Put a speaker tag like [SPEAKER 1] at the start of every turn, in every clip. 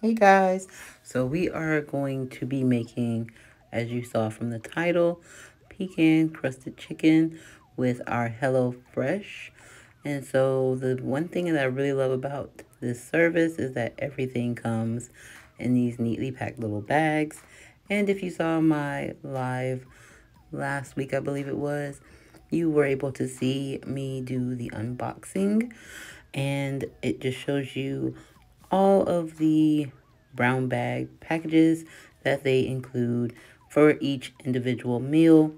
[SPEAKER 1] Hey guys, so we are going to be making, as you saw from the title, pecan crusted chicken with our HelloFresh. And so the one thing that I really love about this service is that everything comes in these neatly packed little bags. And if you saw my live last week, I believe it was, you were able to see me do the unboxing, and it just shows you all of the brown bag packages that they include for each individual meal.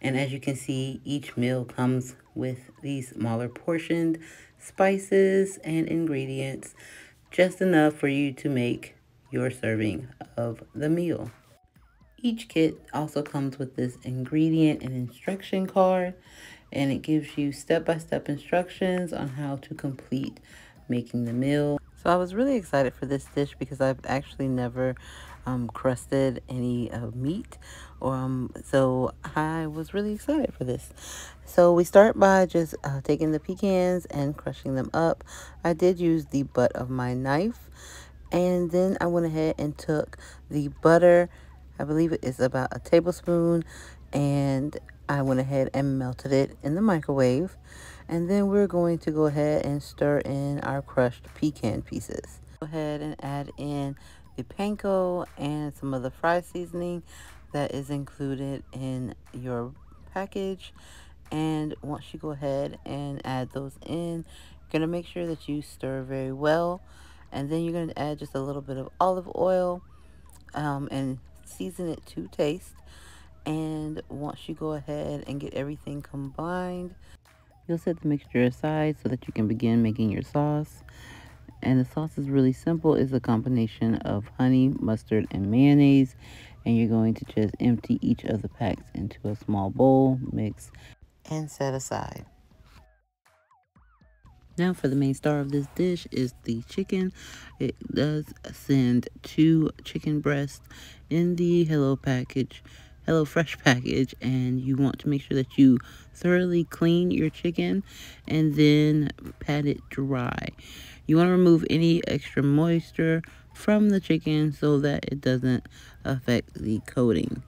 [SPEAKER 1] And as you can see, each meal comes with these smaller portioned spices and ingredients, just enough for you to make your serving of the meal. Each kit also comes with this ingredient and instruction card, and it gives you step-by-step instructions on how to complete making the meal. So I was really excited for this dish because I've actually never crusted any meat, or so I was really excited for this. So we start by just taking the pecans and crushing them up. I did use the butt of my knife, and then I went ahead and took the butter. I believe it is about a tablespoon, and I went ahead and melted it in the microwave. And then we're going to go ahead and stir in our crushed pecan pieces. Go ahead and add in the panko and some of the fry seasoning that is included in your package. And once you go ahead and add those in, you're going to make sure that you stir very well. And then you're going to add just a little bit of olive oil and season it to taste. And once you go ahead and get everything combined, you'll set the mixture aside so that you can begin making your sauce. And the sauce is really simple. It's a combination of honey, mustard, and mayonnaise. And you're going to just empty each of the packs into a small bowl, mix, and set aside. Now for the main star of this dish is the chicken. It does send 2 chicken breasts in the HelloFresh package, and you want to make sure that you thoroughly clean your chicken and then pat it dry. You want to remove any extra moisture from the chicken so that it doesn't affect the coating.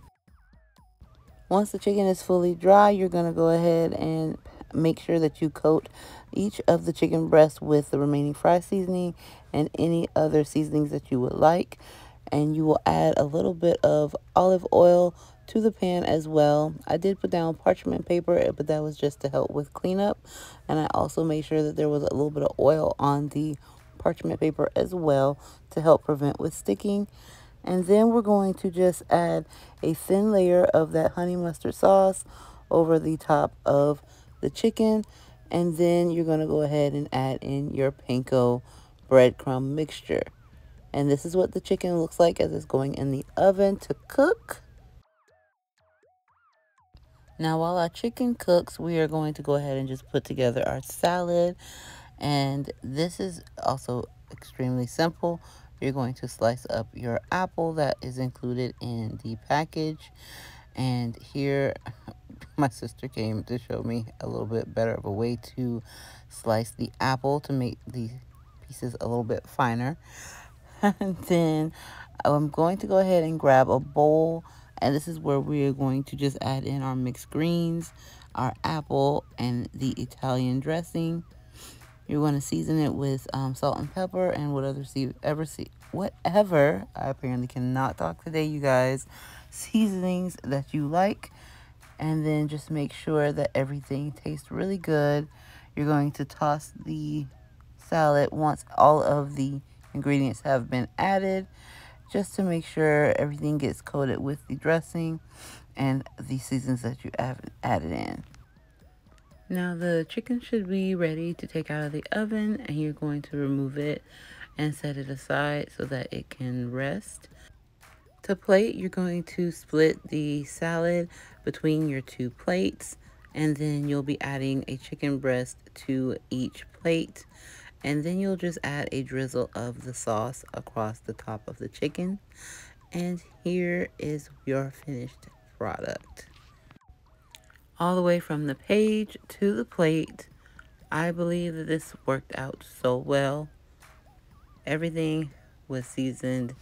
[SPEAKER 1] Once the chicken is fully dry, you're going to go ahead and make sure that you coat each of the chicken breasts with the remaining fry seasoning and any other seasonings that you would like. And you will add a little bit of olive oil to the pan as well. I did put down parchment paper, but that was just to help with cleanup. And I also made sure that there was a little bit of oil on the parchment paper as well to help prevent with sticking. And then we're going to just add a thin layer of that honey mustard sauce over the top of the chicken. And then you're going to go ahead and add in your panko breadcrumb mixture. And this is what the chicken looks like as it's going in the oven to cook. Now while our chicken cooks, we are going to go ahead and just put together our salad. And this is also extremely simple. You're going to slice up your apple that is included in the package. And here, my sister came to show me a little bit better of a way to slice the apple to make the pieces a little bit finer. And then I'm going to go ahead and grab a bowl. And this is where we are going to just add in our mixed greens, our apple, and the Italian dressing. You're going to season it with salt and pepper and whatever, I apparently cannot talk today, you guys, seasonings that you like. And then just make sure that everything tastes really good. You're going to toss the salad once all of the ingredients have been added, just to make sure everything gets coated with the dressing and the seasons that you have added in. Now the chicken should be ready to take out of the oven, and you're going to remove it and set it aside so that it can rest. To plate, you're going to split the salad between your 2 plates, and then you'll be adding a chicken breast to each plate. And then you'll just add a drizzle of the sauce across the top of the chicken. And here is your finished product. All the way from the page to the plate. I believe that this worked out so well. Everything was seasoned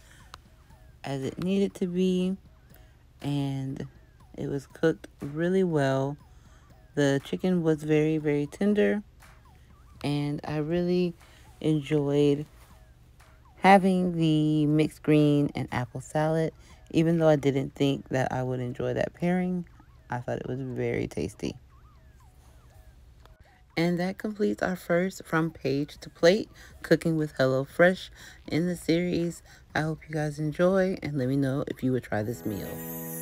[SPEAKER 1] as it needed to be, and it was cooked really well. The chicken was very, very tender, and I really enjoyed having the mixed green and apple salad. Even though I didn't think that I would enjoy that pairing, I thought it was very tasty. And that completes our first From Page to Plate Cooking with HelloFresh in the series. I hope you guys enjoy, and let me know if you would try this meal.